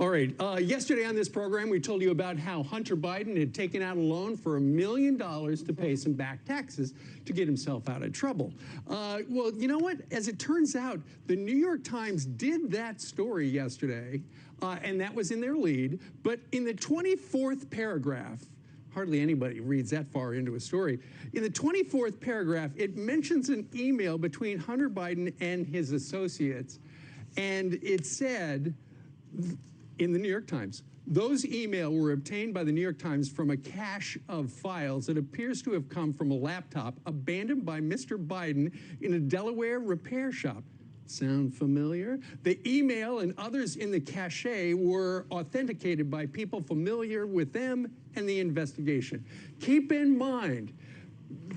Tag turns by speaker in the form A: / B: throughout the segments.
A: All right. Yesterday on this program, we told you about how Hunter Biden had taken out a loan for $1 million to pay some back taxes to get himself out of trouble. Well, you know what? As it turns out, the New York Times did that story yesterday, and that was in their lead. But in the 24th paragraph, hardly anybody reads that far into a story. In the 24th paragraph, it mentions an email between Hunter Biden and his associates, and it said in the New York Times, those emails were obtained by the New York Times from a cache of files that appears to have come from a laptop abandoned by Mr. Biden in a Delaware repair shop. Sound familiar? The email and others in the cache were authenticated by people familiar with them and the investigation. Keep in mind,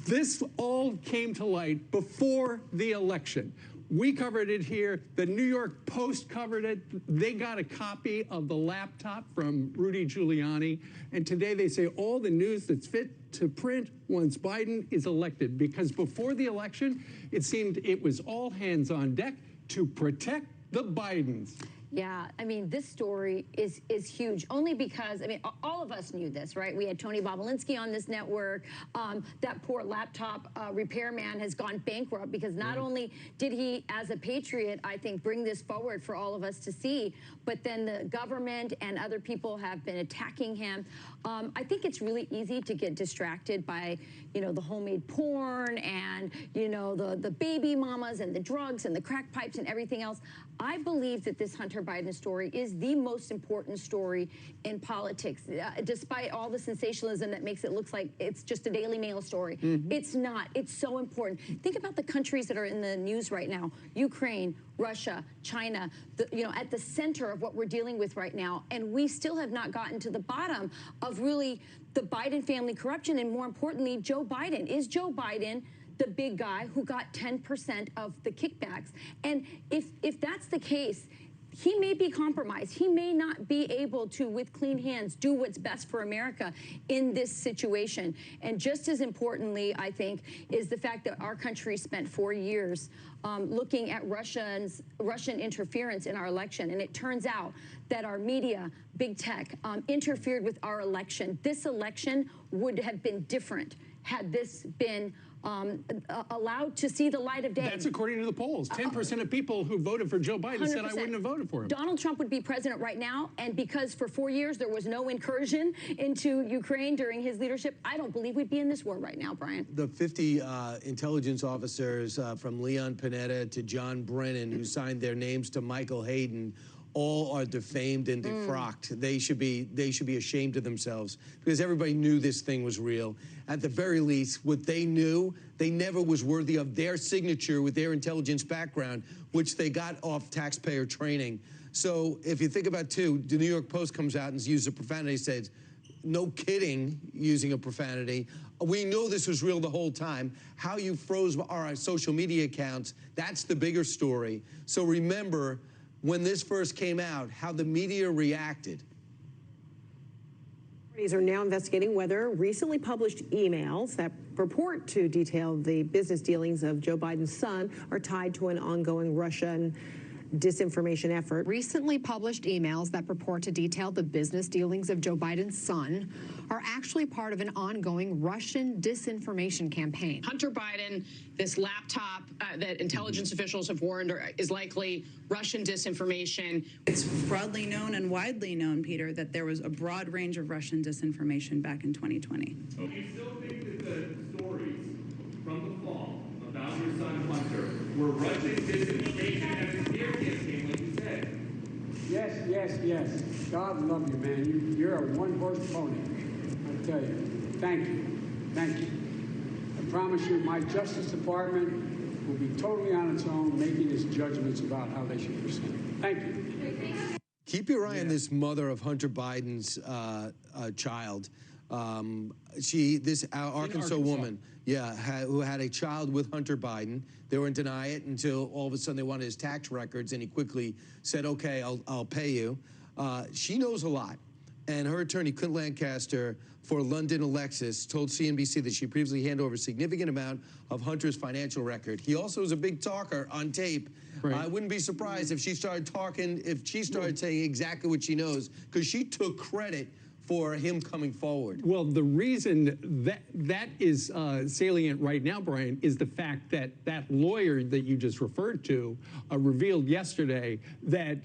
A: this all came to light before the election. We covered it here. The New York Post covered it. They got a copy of the laptop from Rudy Giuliani. And today they say all the news that's fit to print once Biden is elected. Because before the election, it seemed it was all hands on deck to protect the Bidens.
B: Yeah, I mean, this story is huge, only because, I mean, all of us knew this, right? We had Tony Bobulinski on this network. That poor laptop repairman has gone bankrupt because not only did he, as a patriot, I think, bring this forward for all of us to see, but then the government and other people have been attacking him. I think it's really easy to get distracted by, you know, the homemade porn and, you know, the baby mamas and the drugs and the crack pipes and everything else. I believe that this Hunter Biden story is the most important story in politics, despite all the sensationalism that makes it look like it's just a Daily Mail story. It's not. It's so important. Think about the countries that are in the news right now: Ukraine, Russia, China, you know, at the center of what we're dealing with right now. And we still have not gotten to the bottom of really the Biden family corruption. And more importantly, Joe Biden. Is Joe Biden the big guy who got 10% of the kickbacks? And if that's the case, he may be compromised. He may not be able to, with clean hands, do what's best for America in this situation. And just as importantly, I think, is the fact that our country spent 4 years looking at Russian interference in our election. And it turns out that our media, big tech, interfered with our election. This election would have been different had this been allowed to see the light of day.
A: That's according to the polls. 10% of people who voted for Joe Biden 100%. Said I wouldn't have voted for him.
B: Donald Trump would be president right now, and because for 4 years there was no incursion into Ukraine during his leadership, I don't believe we'd be in this war right now, Brian.
C: The 50 intelligence officers from Leon Panetta to John Brennan who signed their names to Michael Hayden all are defamed and defrocked. They should be ashamed of themselves because everybody knew this thing was real. At the very least, what they knew, they never was worthy of their signature with their intelligence background, which they got off taxpayer training. So if you think about the New York Post comes out and uses a profanity, says, no kidding, using a profanity. We know this was real the whole time. How you froze our social media accounts, that's the bigger story. So remember, when this first came out, how the media reacted.
D: Authorities are now investigating whether recently published emails that purport to detail the business dealings of Joe Biden's son are tied to an ongoing Russian disinformation effort.
E: Recently published emails that purport to detail the business dealings of Joe Biden's son are actually part of an ongoing Russian disinformation campaign.
F: Hunter Biden, this laptop that intelligence officials have warned is likely Russian disinformation.
G: It's broadly known and widely known, Peter, that there was a broad range of Russian disinformation back in 2020.
H: Do you still think that the stories from the fall about your son Hunter were Russian disinformation and a smear campaign, like you said?
I: Yes. God love you, man. You're a one-horse pony. I tell you. Thank you. I promise you, my Justice Department will be totally on its own, making its judgments about how they should proceed. Thank you.
C: Keep your eye on this mother of Hunter Biden's child. This Arkansas woman, who had a child with Hunter Biden. They were in deny it until all of a sudden they wanted his tax records, and he quickly said, "Okay, I'll pay you." She knows a lot. And her attorney, Clint Lancaster, for London Alexis, told CNBC that she previously handed over a significant amount of Hunter's financial record. He also is a big talker on tape.
A: Right.
C: I wouldn't be surprised if she started talking, if she started saying exactly what she knows, because she took credit for him coming forward.
A: Well, the reason that is salient right now, Brian, is the fact that that lawyer that you just referred to revealed yesterday that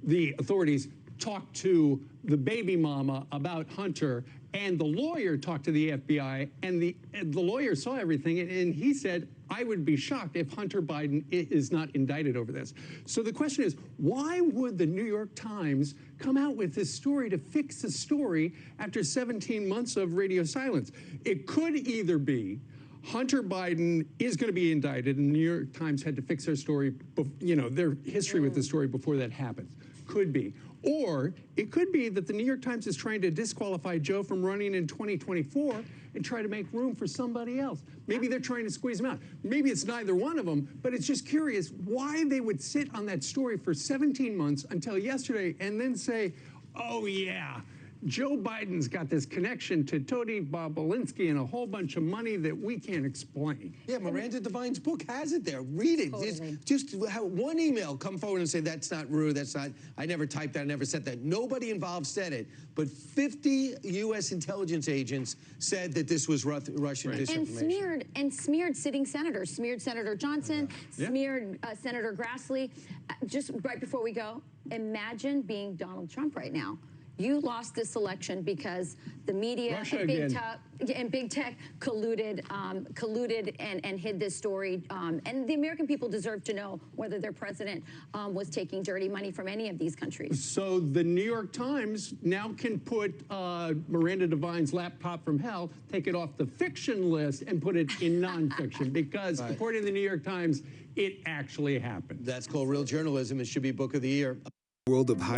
A: the authorities talked to the baby mama about Hunter, and the lawyer talked to the FBI, and the lawyer saw everything, and he said, I would be shocked if Hunter Biden is not indicted over this. So the question is, why would the New York Times come out with this story to fix the story after 17 months of radio silence? It could either be Hunter Biden is going to be indicted, and the New York Times had to fix their story, their history with the story before that happens. Could be. Or it could be that the New York Times is trying to disqualify Joe from running in 2024 and try to make room for somebody else. Maybe they're trying to squeeze him out. Maybe it's neither one of them, but it's just curious why they would sit on that story for 17 months until yesterday and then say, oh yeah, Joe Biden's got this connection to Tony Bobulinski and a whole bunch of money that we can't explain.
C: Yeah, Miranda Devine's book has it there. Read it.
B: Totally.
C: Just have one email come forward and say, that's not Rue, that's not, I never typed that, I never said that. Nobody involved said it, but 50 U.S. intelligence agents said that this was Russian disinformation.
B: And smeared sitting senators, smeared Senator Johnson, smeared Senator Grassley. Just right before we go, imagine being Donald Trump right now. You lost this election because the media and big tech colluded and hid this story. And the American people deserve to know whether their president was taking dirty money from any of these countries.
A: So the New York Times now can put Miranda Devine's laptop from hell, take it off the fiction list, and put it in nonfiction because, according to the New York Times, it actually happened.
C: That's called real journalism. It should be Book of the Year.
J: World of